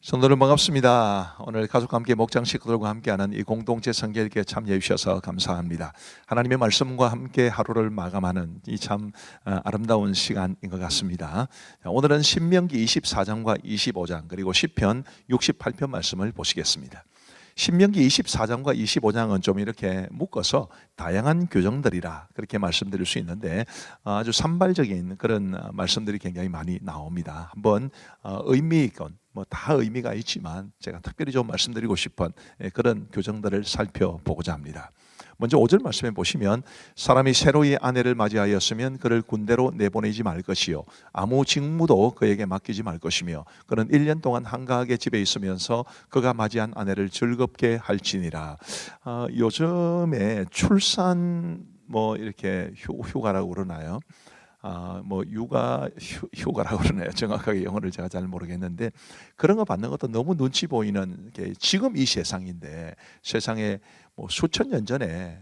성도들 반갑습니다. 오늘 가족과 함께 목장 식구들과 함께하는 이 공동체 성결기에 참여해 주셔서 감사합니다. 하나님의 말씀과 함께 하루를 마감하는 이 참 아름다운 시간인 것 같습니다. 오늘은 신명기 24장과 25장 그리고 시편 68편 말씀을 보시겠습니다. 신명기 24장과 25장은 좀 이렇게 묶어서 다양한 교정들이라 그렇게 말씀드릴 수 있는데 아주 산발적인 그런 말씀들이 굉장히 많이 나옵니다. 한번 의미 있건 다 의미가 있지만 제가 특별히 좀 말씀드리고 싶은 그런 교정들을 살펴보고자 합니다. 먼저 5절 말씀해 보시면 사람이 새로이 아내를 맞이하였으면 그를 군대로 내보내지 말 것이요 아무 직무도 그에게 맡기지 말 것이며 그는 1년 동안 한가하게 집에 있으면서 그가 맞이한 아내를 즐겁게 할지니라. 요즘에 출산 이렇게 휴가라고 그러나요? 육아 휴가라고 그러나요? 정확하게 영어를 제가 잘 모르겠는데 그런 거 받는 것도 너무 눈치 보이는 게 지금 이 세상인데 세상에 수천 년 전에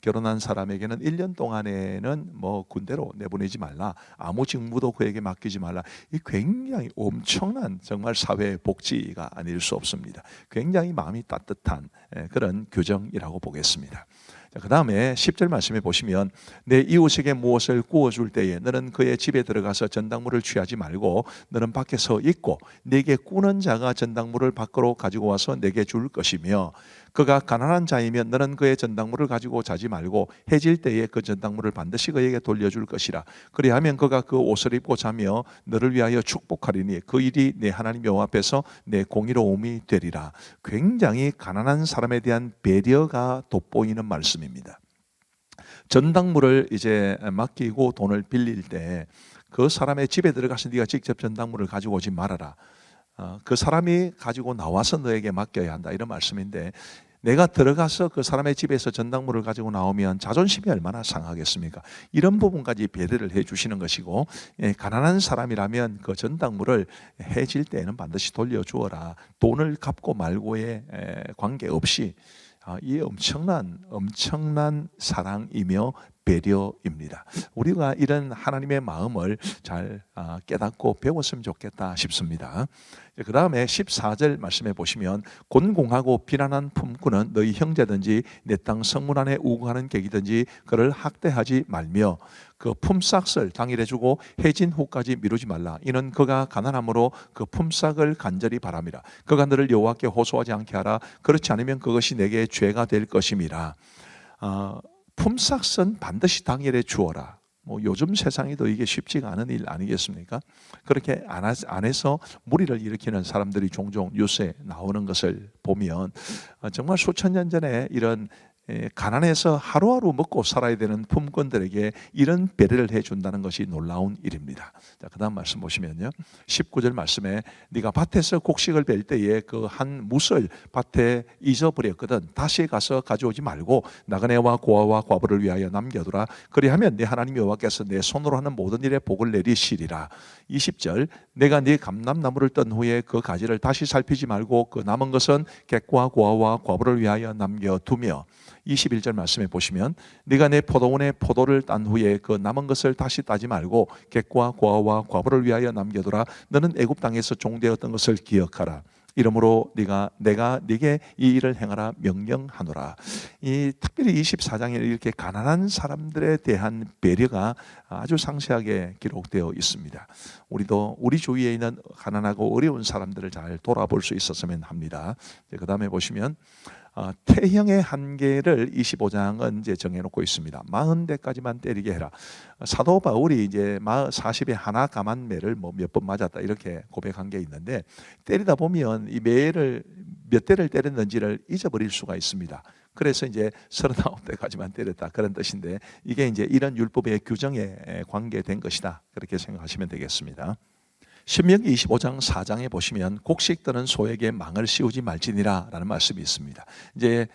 결혼한 사람에게는 1년 동안에는 군대로 내보내지 말라, 아무 직무도 그에게 맡기지 말라. 이 굉장히 엄청난 정말 사회 복지가 아닐 수 없습니다. 굉장히 마음이 따뜻한 그런 규정이라고 보겠습니다. 그 다음에 10절 말씀해 보시면 내 이웃에게 무엇을 구워줄 때에 너는 그의 집에 들어가서 전당물을 취하지 말고 너는 밖에서 있고 내게 꾸는 자가 전당물을 밖으로 가지고 와서 내게 줄 것이며 그가 가난한 자이면 너는 그의 전당물을 가지고 자지 말고 해질 때에 그 전당물을 반드시 그에게 돌려줄 것이라. 그리하면 그가 그 옷을 입고 자며 너를 위하여 축복하리니 그 일이 내 하나님 여호와 앞에서 내 공의로움이 되리라. 굉장히 가난한 사람에 대한 배려가 돋보이는 말씀입니다. 전당물을 이제 맡기고 돈을 빌릴 때 그 사람의 집에 들어가서 네가 직접 전당물을 가지고 오지 말아라. 그 사람이 가지고 나와서 너에게 맡겨야 한다, 이런 말씀인데 내가 들어가서 그 사람의 집에서 전당물을 가지고 나오면 자존심이 얼마나 상하겠습니까? 이런 부분까지 배려를 해주시는 것이고, 가난한 사람이라면 그 전당물을 해질 때에는 반드시 돌려주어라. 돈을 갚고 말고의 관계없이. 이 엄청난 사랑이며 배려입니다. 우리가 이런 하나님의 마음을 잘 깨닫고 배웠으면 좋겠다 싶습니다. 그 다음에 14절 말씀해 보시면 곤공하고 비난한 품꾼은 너희 형제든지 내 땅 성문 안에 우고하는 객이든지 그를 학대하지 말며 그 품삯을 당일에 주고 해진 후까지 미루지 말라. 이는 그가 가난함으로 그 품삯을 간절히 바람이라. 그가 너를 여호와께 호소하지 않게 하라. 그렇지 않으면 그것이 내게 죄가 될 것임이라. 품삯은 반드시 당일에 주어라. 요즘 세상에도 이게 쉽지가 않은 일 아니겠습니까? 그렇게 안 해서 무리를 일으키는 사람들이 종종 뉴스에 나오는 것을 보면 정말 수천 년 전에 이런 가난해서 하루하루 먹고 살아야 되는 품꾼들에게 이런 배려를 해준다는 것이 놀라운 일입니다. 자, 그 다음 말씀 보시면요, 19절 말씀에 네가 밭에서 곡식을 벨 때에 그 한 뭇을 밭에 잊어버렸거든 다시 가서 가져오지 말고 나그네와 고아와 과부를 위하여 남겨두라. 그리하면 네 하나님 여호와께서 내 손으로 하는 모든 일에 복을 내리시리라. 20절 내가 네 감람나무를 떤 후에 그 가지를 다시 살피지 말고 그 남은 것은 객과 고아와 과부를 위하여 남겨두며 21절 말씀에 보시면 네가 내 포도원에 포도를 딴 후에 그 남은 것을 다시 따지 말고 객과 고아와 과부를 위하여 남겨두라. 너는 애굽 땅에서 종되었던 것을 기억하라. 이러므로 내가 네게 이 일을 행하라 명령하노라. 이 특별히 24장에 이렇게 가난한 사람들에 대한 배려가 아주 상세하게 기록되어 있습니다. 우리도 우리 주위에 있는 가난하고 어려운 사람들을 잘 돌아볼 수 있었으면 합니다. 그 다음에 보시면 태형의 한계를 25장은 이제 정해놓고 있습니다. 40대까지만 때리게 해라. 사도 바울이 이제 40에 하나 감한 매를 몇 번 맞았다 이렇게 고백한 게 있는데 때리다 보면 이 매를 몇 대를 때렸는지를 잊어버릴 수가 있습니다. 그래서 이제 39대까지만 때렸다 그런 뜻인데 이게 이제 이런 율법의 규정에 관계된 것이다 그렇게 생각하시면 되겠습니다. 신명기 25장 4장에 보시면 곡식 뜨는 소에게 망을 씌우지 말지니라 라는 말씀이 있습니다. 이제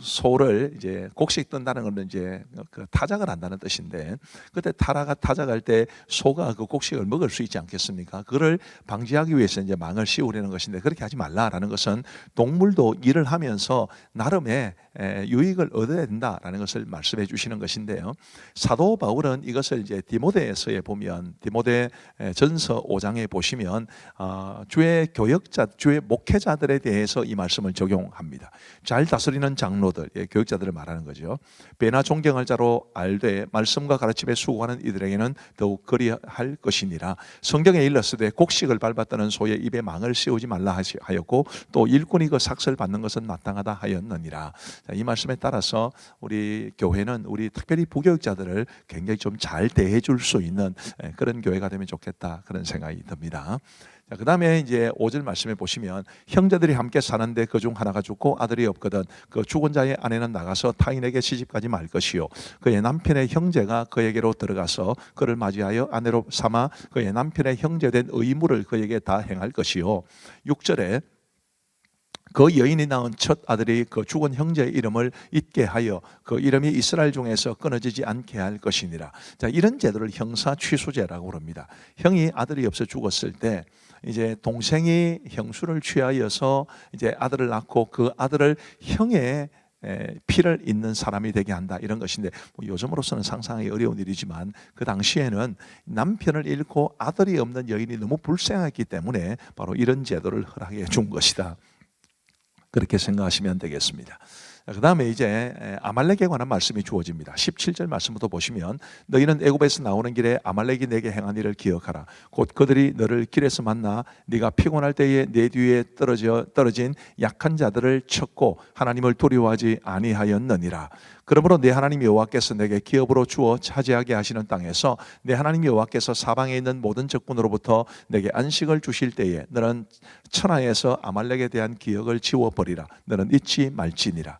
소를 이제 곡식 뜬다는 것은 이제 그 타작을 한다는 뜻인데 그때 타작할 때 소가 그 곡식을 먹을 수 있지 않겠습니까? 그거를 방지하기 위해서 이제 망을 씌우려는 것인데 그렇게 하지 말라라는 것은 동물도 일을 하면서 나름의 유익을 얻어야 된다라는 것을 말씀해 주시는 것인데요. 사도 바울은 이것을 이제 디모데에서에 보면 디모데 전서 5장 5장에 보시면 주의 교역자, 주의 목회자들에 대해서 이 말씀을 적용합니다. 잘 다스리는 장로들, 교역자들을 말하는 거죠. 배나 존경할 자로 알되 말씀과 가르침에 수고하는 이들에게는 더욱 그리할 것이니라. 성경에 일렀으되 곡식을 밟았다는 소의 입에 망을 씌우지 말라 하였고 또 일꾼이 그 삭슬 받는 것은 마땅하다 하였느니라. 이 말씀에 따라서 우리 교회는 우리 특별히 부교육자들을 굉장히 좀 잘 대해줄 수 있는 그런 교회가 되면 좋겠다, 그런 생각이 듭니다. 그 다음에 이제 5절 말씀에 보시면 형제들이 함께 사는데 그중 하나가 죽고 아들이 없거든 그 죽은 자의 아내는 나가서 타인에게 시집가지 말 것이요 그의 남편의 형제가 그에게로 들어가서 그를 맞이하여 아내로 삼아 그의 남편의 형제된 의무를 그에게 다 행할 것이요 6절에 그 여인이 낳은 첫 아들이 그 죽은 형제의 이름을 잊게 하여 그 이름이 이스라엘 중에서 끊어지지 않게 할 것이니라. 자, 이런 제도를 형사 취소제라고 합니다. 형이 아들이 없어 죽었을 때 이제 동생이 형수를 취하여서 이제 아들을 낳고 그 아들을 형의 피를 잇는 사람이 되게 한다, 이런 것인데 요즘으로서는 상상하기 어려운 일이지만 그 당시에는 남편을 잃고 아들이 없는 여인이 너무 불쌍했기 때문에 바로 이런 제도를 허락해 준 것이다, 그렇게 생각하시면 되겠습니다. 그 다음에 이제 아말렉에 관한 말씀이 주어집니다. 17절 말씀부터 보시면 너희는 애굽에서 나오는 길에 아말렉이 내게 행한 일을 기억하라. 곧 그들이 너를 길에서 만나 네가 피곤할 때에 내 뒤에 떨어진 약한 자들을 쳤고 하나님을 두려워하지 아니하였느니라. 그러므로 내 하나님 여호와께서 내게 기업으로 주어 차지하게 하시는 땅에서 내 하나님 여호와께서 사방에 있는 모든 적군으로부터 내게 안식을 주실 때에 너는 천하에서 아말렉에 대한 기억을 지워버리라. 너는 잊지 말지니라.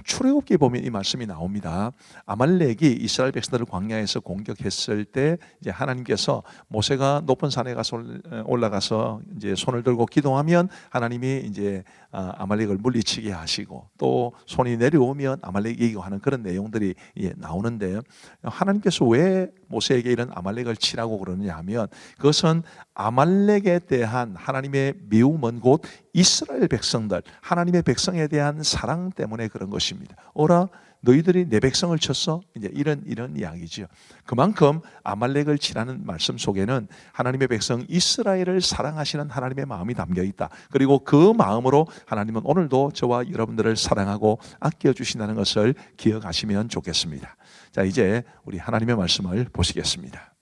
출애굽기에 보면 이 말씀이 나옵니다. 아말렉이 이스라엘 백성들을 광야에서 공격했을 때 이제 하나님께서 모세가 높은 산에 가서 올라가서 이제 손을 들고 기도하면 하나님이 이제 아말렉을 물리치게 하시고 또 손이 내려오면 아말렉이 이기고 하는 그런 내용들이 나오는데 하나님께서 왜 모세에게 이런 아말렉을 치라고 그러느냐 하면 그것은 아말렉에 대한 하나님의 미움은 곧 이스라엘 백성들, 하나님의 백성에 대한 사랑 때문에 그런 것입니다. 오라 너희들이 내 백성을 쳤어? 이제 이런 이야기죠. 그만큼 아말렉을 치라는 말씀 속에는 하나님의 백성 이스라엘을 사랑하시는 하나님의 마음이 담겨 있다. 그리고 그 마음으로 하나님은 오늘도 저와 여러분들을 사랑하고 아껴 주신다는 것을 기억하시면 좋겠습니다. 자, 이제 우리 하나님의 말씀을 보시겠습니다.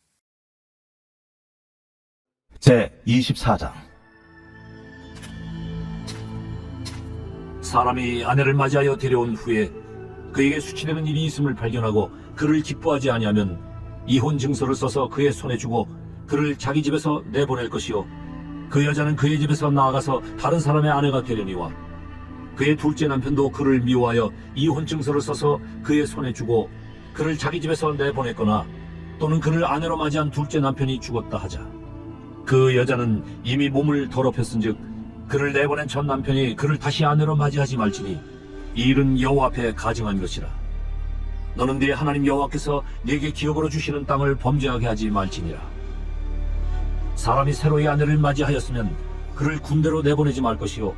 제 24장. 사람이 아내를 맞이하여 데려온 후에 그에게 수치되는 일이 있음을 발견하고 그를 기뻐하지 아니하면 이혼 증서를 써서 그의 손에 주고 그를 자기 집에서 내보낼 것이요 그 여자는 그의 집에서 나아가서 다른 사람의 아내가 되려니와 그의 둘째 남편도 그를 미워하여 이혼 증서를 써서 그의 손에 주고 그를 자기 집에서 내보냈거나 또는 그를 아내로 맞이한 둘째 남편이 죽었다 하자 그 여자는 이미 몸을 더럽혔은즉 그를 내보낸 첫 남편이 그를 다시 아내로 맞이하지 말지니 이 일은 여호와 앞에 가증한 것이라. 너는 네 하나님 여호와께서 네게 기업으로 주시는 땅을 범죄하게 하지 말지니라. 사람이 새로이 아내를 맞이하였으면 그를 군대로 내보내지 말 것이요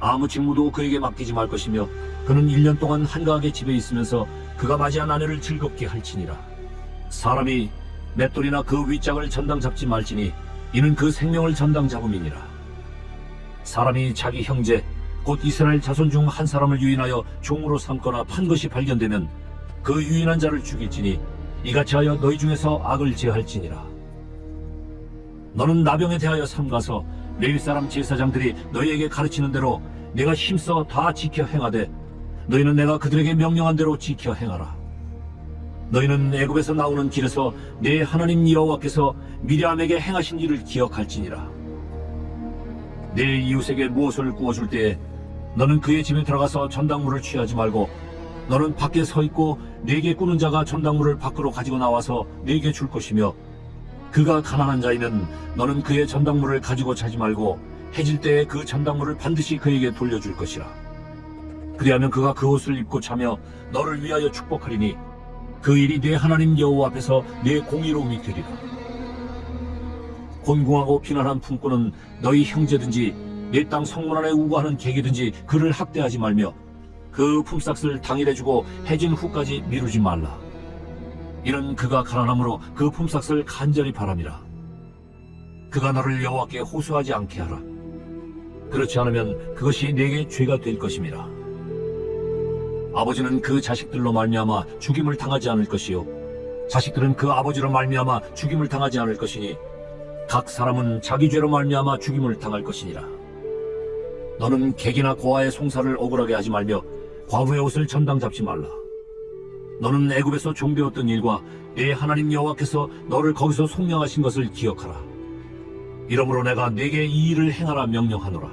아무 직무도 그에게 맡기지 말 것이며 그는 1년 동안 한가하게 집에 있으면서 그가 맞이한 아내를 즐겁게 할지니라. 사람이 맷돌이나 그 윗장을 전당 잡지 말지니 이는 그 생명을 전당 잡음이니라. 사람이 자기 형제 곧 이스라엘 자손 중 한 사람을 유인하여 종으로 삼거나 판 것이 발견되면 그 유인한 자를 죽일지니 이같이 하여 너희 중에서 악을 제할지니라. 너는 나병에 대하여 삼가서 레위 사람 제사장들이 너희에게 가르치는 대로 내가 힘써 다 지켜 행하되 너희는 내가 그들에게 명령한 대로 지켜 행하라. 너희는 애굽에서 나오는 길에서 내 하나님 여호와께서 미리암에게 행하신 일을 기억할지니라. 내 이웃에게 무엇을 구워줄 때에 너는 그의 집에 들어가서 전당물을 취하지 말고 너는 밖에 서 있고 네게 꾸는 자가 전당물을 밖으로 가지고 나와서 네게 줄 것이며 그가 가난한 자이면 너는 그의 전당물을 가지고 자지 말고 해질 때에 그 전당물을 반드시 그에게 돌려줄 것이라. 그리하면 그가 그 옷을 입고 자며 너를 위하여 축복하리니 그 일이 내 하나님 여호와 앞에서 내 공의로움이 되리라. 곤궁하고 비난한 품꾼은 너희 형제든지 내 땅 성문 안에 우거하는 객이든지 그를 학대하지 말며 그 품삯을 당일에 주고 해진 후까지 미루지 말라. 이는 그가 가난함으로 그 품삯을 간절히 바람이라. 그가 너를 여호와께 호소하지 않게 하라. 그렇지 않으면 그것이 네게 죄가 될 것임이라. 아버지는 그 자식들로 말미암아 죽임을 당하지 않을 것이요 자식들은 그 아버지로 말미암아 죽임을 당하지 않을 것이니 각 사람은 자기 죄로 말미암아 죽임을 당할 것이니라. 너는 객이나 고아의 송사를 억울하게 하지 말며 과부의 옷을 전당 잡지 말라. 너는 애굽에서 종배웠던 일과 네 하나님 여호와께서 너를 거기서 속량하신 것을 기억하라. 이러므로 내가 네게 이 일을 행하라 명령하노라.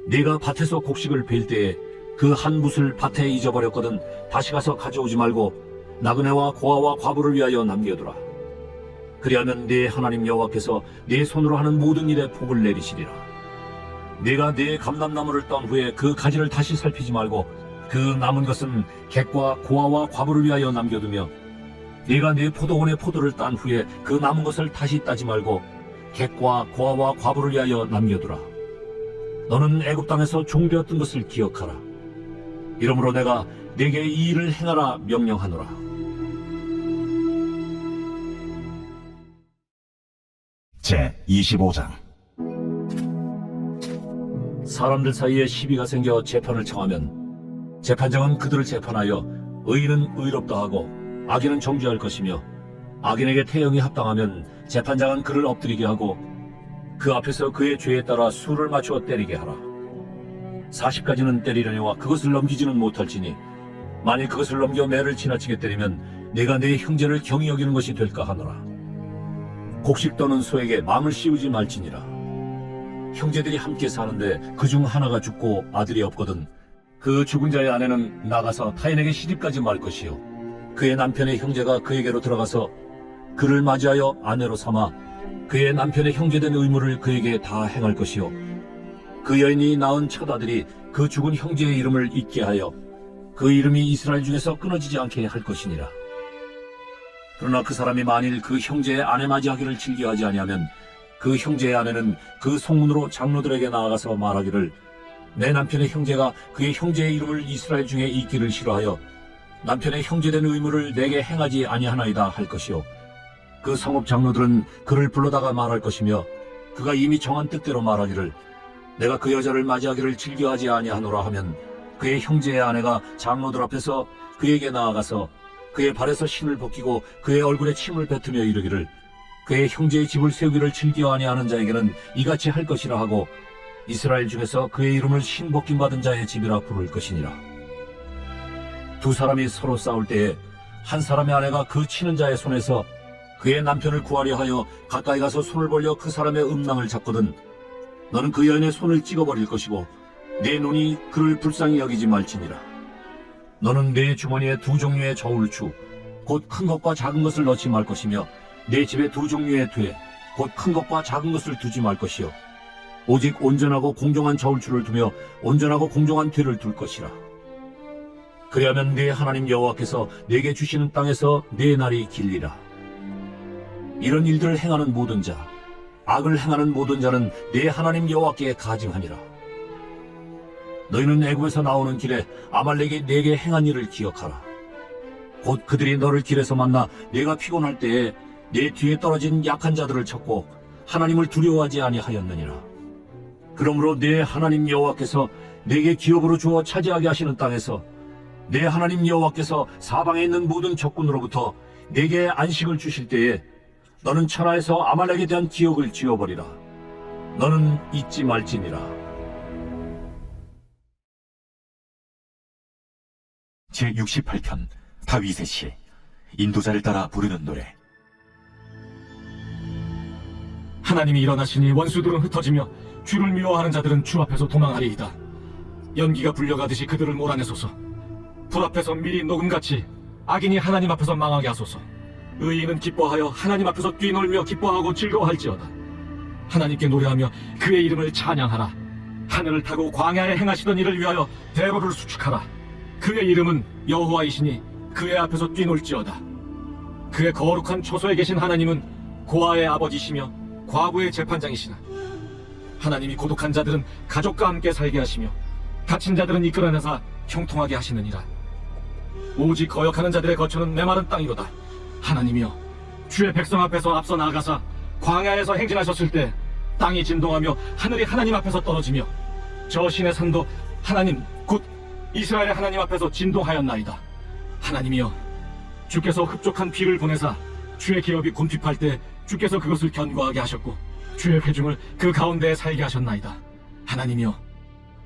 네가 밭에서 곡식을 벨 때에 그 한 붓을 밭에 잊어버렸거든 다시 가서 가져오지 말고 나그네와 고아와 과부를 위하여 남겨두라. 그리하면 네 하나님 여호와께서 네 손으로 하는 모든 일에 복을 내리시리라. 네가 네 감람나무를 딴 후에 그 가지를 다시 살피지 말고 그 남은 것은 객과 고아와 과부를 위하여 남겨두며 네가 네 포도원의 포도를 딴 후에 그 남은 것을 다시 따지 말고 객과 고아와 과부를 위하여 남겨두라. 너는 애굽 땅에서 종되었던 것을 기억하라. 이러므로 내가 네게 이 일을 행하라 명령하노라. 제 25장. 사람들 사이에 시비가 생겨 재판을 청하면 재판장은 그들을 재판하여 의인은 의롭다 하고 악인은 정죄할 것이며 악인에게 태형이 합당하면 재판장은 그를 엎드리게 하고 그 앞에서 그의 죄에 따라 수를 맞추어 때리게 하라. 40까지는 때리려니와 그것을 넘기지는 못할지니 만일 그것을 넘겨 매를 지나치게 때리면 내가 내 형제를 경히 여기는 것이 될까 하노라. 곡식 떠는 소에게 마음을 씌우지 말지니라. 형제들이 함께 사는데 그중 하나가 죽고 아들이 없거든 그 죽은 자의 아내는 나가서 타인에게 시집가지 말 것이요 그의 남편의 형제가 그에게로 들어가서 그를 맞이하여 아내로 삼아 그의 남편의 형제된 의무를 그에게 다 행할 것이요 그 여인이 낳은 첫 아들이 그 죽은 형제의 이름을 잊게 하여 그 이름이 이스라엘 중에서 끊어지지 않게 할 것이니라. 그러나 그 사람이 만일 그 형제의 아내 맞이하기를 즐겨하지 아니하면 그 형제의 아내는 그 송문으로 장로들에게 나아가서 말하기를 내 남편의 형제가 그의 형제의 이름을 이스라엘 중에 잊기를 싫어하여 남편의 형제된 의무를 내게 행하지 아니하나이다 할 것이요 그 성읍 장로들은 그를 불러다가 말할 것이며 그가 이미 정한 뜻대로 말하기를 내가 그 여자를 맞이하기를 즐겨하지 아니하노라 하면 그의 형제의 아내가 장로들 앞에서 그에게 나아가서 그의 발에서 신을 벗기고 그의 얼굴에 침을 뱉으며 이르기를 그의 형제의 집을 세우기를 즐겨 아니하는 자에게는 이같이 할 것이라 하고 이스라엘 중에서 그의 이름을 신 벗김 받은 자의 집이라 부를 것이니라. 두 사람이 서로 싸울 때에 한 사람의 아내가 그 치는 자의 손에서 그의 남편을 구하려 하여 가까이 가서 손을 벌려 그 사람의 음낭을 잡거든 너는 그 여인의 손을 찍어버릴 것이고 내 눈이 그를 불쌍히 여기지 말지니라. 너는 내 주머니에 두 종류의 저울추 곧 큰 것과 작은 것을 넣지 말 것이며 내 집에 두 종류의 돼 곧 큰 것과 작은 것을 두지 말 것이요 오직 온전하고 공정한 저울추를 두며 온전하고 공정한 되를 둘 것이라. 그리하면 네 하나님 여호와께서 네게 주시는 땅에서 네 날이 길리라. 이런 일들을 행하는 모든 자 악을 행하는 모든 자는 네 하나님 여호와께 가증하니라. 너희는 애굽에서 나오는 길에 아말렉이 네게 행한 일을 기억하라. 곧 그들이 너를 길에서 만나 네가 피곤할 때에 네 뒤에 떨어진 약한 자들을 쳤고 하나님을 두려워하지 아니하였느니라. 그러므로 네 하나님 여호와께서 네게 기업으로 주어 차지하게 하시는 땅에서 네 하나님 여호와께서 사방에 있는 모든 적군으로부터 네게 안식을 주실 때에 너는 천하에서 아말렉에 대한 기억을 지워버리라. 너는 잊지 말지니라. 제68편 다윗의 시 인도자를 따라 부르는 노래. 하나님이 일어나시니 원수들은 흩어지며 주를 미워하는 자들은 주 앞에서 도망하리이다. 연기가 불려가듯이 그들을 몰아내소서. 불 앞에서 미리 녹음같이 악인이 하나님 앞에서 망하게 하소서. 의인은 기뻐하여 하나님 앞에서 뛰놀며 기뻐하고 즐거워할지어다. 하나님께 노래하며 그의 이름을 찬양하라. 하늘을 타고 광야에 행하시던 일을 위하여 대로를 수축하라. 그의 이름은 여호와이시니 그의 앞에서 뛰놀지어다. 그의 거룩한 초소에 계신 하나님은 고아의 아버지시며 과부의 재판장이시나. 하나님이 고독한 자들은 가족과 함께 살게 하시며 다친 자들은 이끌어내사 형통하게 하시느니라. 오직 거역하는 자들의 거처는 메마른 땅이로다. 하나님이여 주의 백성 앞에서 앞서 나아가사 광야에서 행진하셨을 때 땅이 진동하며 하늘이 하나님 앞에서 떨어지며 저 신의 산도 하나님 곧 이스라엘의 하나님 앞에서 진동하였나이다. 하나님이여, 주께서 흡족한 비를 보내사 주의 기업이 굼핍할 때 주께서 그것을 견고하게 하셨고 주의 회중을 그 가운데에 살게 하셨나이다. 하나님이여,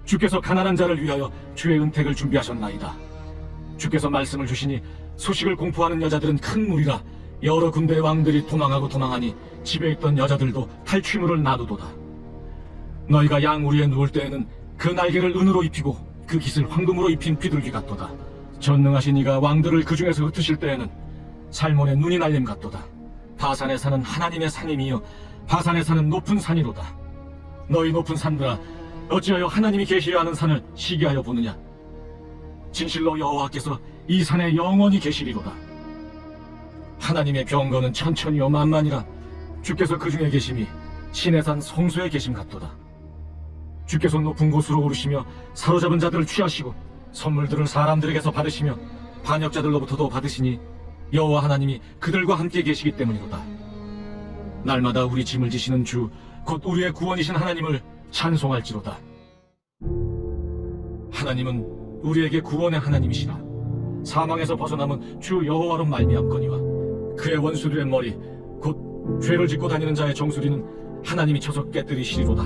주께서 가난한 자를 위하여 주의 은택을 준비하셨나이다. 주께서 말씀을 주시니 소식을 공포하는 여자들은 큰 무리라. 여러 군대의 왕들이 도망하고 도망하니 집에 있던 여자들도 탈취물을 놔두도다. 너희가 양 우리에 누울 때에는 그 날개를 은으로 입히고 그 깃을 황금으로 입힌 비둘기 같도다. 전능하신 이가 왕들을 그 중에서 흩으실 때에는 살몬의 눈이 날림 같도다. 바산에 사는 하나님의 산임이여, 바산에 사는 높은 산이로다. 너희 높은 산들아, 어찌하여 하나님이 계시려 하는 산을 시기하여 보느냐? 진실로 여호와께서 이 산에 영원히 계시리로다. 하나님의 병거는 천천히요 만만이라. 주께서 그 중에 계심이 신의 산 성소에 계심 같도다. 주께서 높은 곳으로 오르시며 사로잡은 자들을 취하시고 선물들을 사람들에게서 받으시며 반역자들로부터도 받으시니 여호와 하나님이 그들과 함께 계시기 때문이로다. 날마다 우리 짐을 지시는 주 곧 우리의 구원이신 하나님을 찬송할지로다. 하나님은 우리에게 구원의 하나님이시라. 사망에서 벗어남은 주 여호와로 말미암거니와 그의 원수들의 머리 곧 죄를 짓고 다니는 자의 정수리는 하나님이 쳐서 깨뜨리시리로다.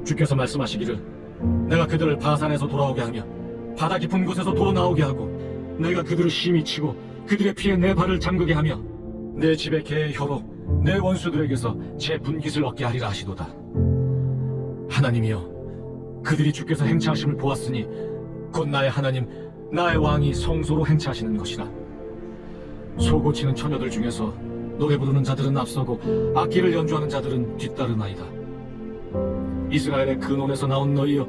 주께서 말씀하시기를 내가 그들을 바산에서 돌아오게 하며 바다 깊은 곳에서 도로 나오게 하고 내가 그들을 심히 치고 그들의 피에 내 발을 잠그게 하며 내 집의 개의 혀로 내 원수들에게서 제 분깃을 얻게 하리라 하시도다. 하나님이여, 그들이 주께서 행차하심을 보았으니 곧 나의 하나님 나의 왕이 성소로 행차하시는 것이라. 소고치는 처녀들 중에서 노래 부르는 자들은 앞서고 악기를 연주하는 자들은 뒤따르나이다. 이스라엘의 근원에서 나온 너희여,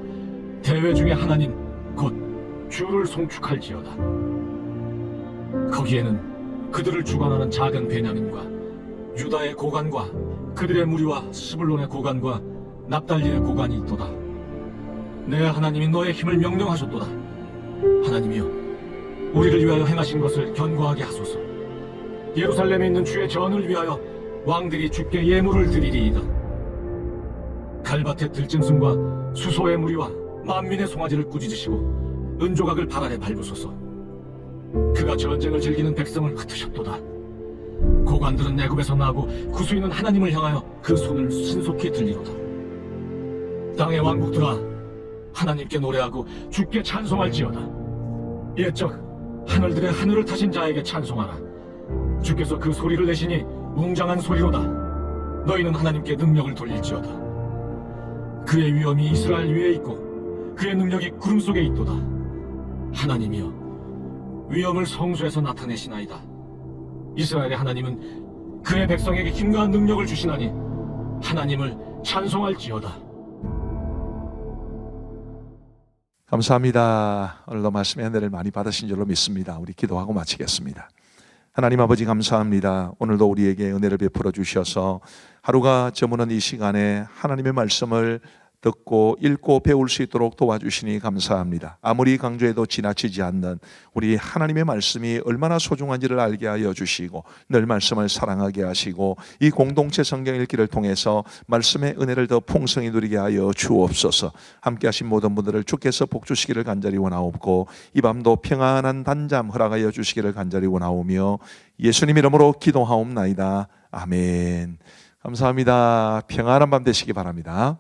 대회 중에 하나님 곧 주를 송축할지어다. 거기에는 그들을 주관하는 작은 베냐민과 유다의 고관과 그들의 무리와 스불론의 고관과 납달리의 고관이 있도다. 내 하나님이 너의 힘을 명령하셨도다. 하나님이여, 우리를 위하여 행하신 것을 견고하게 하소서. 예루살렘에 있는 주의 전을 위하여 왕들이 주께 예물을 드리리이다. 갈밭의 들짐승과 수소의 무리와 만민의 송아지를 꾸짖으시고 은조각을 발 아래 밟으소서. 그가 전쟁을 즐기는 백성을 흩으셨도다. 고관들은 애굽에서 나고 구수인은 하나님을 향하여 그 손을 신속히 들리로다. 땅의 왕국들아, 하나님께 노래하고 주께 찬송할지어다. 옛적 하늘들의 하늘을 타신 자에게 찬송하라. 주께서 그 소리를 내시니 웅장한 소리로다. 너희는 하나님께 능력을 돌릴지어다. 그의 위엄이 이스라엘 위에 있고 그의 능력이 구름 속에 있도다. 하나님이여, 위엄을 성소에서 나타내시나이다. 이스라엘의 하나님은 그의 백성에게 힘과 능력을 주시나니 하나님을 찬송할지어다. 감사합니다. 오늘도 말씀의 은혜를 많이 받으신 줄로 믿습니다. 우리 기도하고 마치겠습니다. 하나님 아버지 감사합니다. 오늘도 우리에게 은혜를 베풀어 주셔서 하루가 저무는 이 시간에 하나님의 말씀을 듣고 읽고 배울 수 있도록 도와주시니 감사합니다. 아무리 강조해도 지나치지 않는 우리 하나님의 말씀이 얼마나 소중한지를 알게 하여 주시고 늘 말씀을 사랑하게 하시고 이 공동체 성경 읽기를 통해서 말씀의 은혜를 더 풍성히 누리게 하여 주옵소서. 함께 하신 모든 분들을 주께서 복 주시기를 간절히 원하옵고 이 밤도 평안한 단잠 허락하여 주시기를 간절히 원하오며 예수님 이름으로 기도하옵나이다. 아멘. 감사합니다. 평안한 밤 되시기 바랍니다.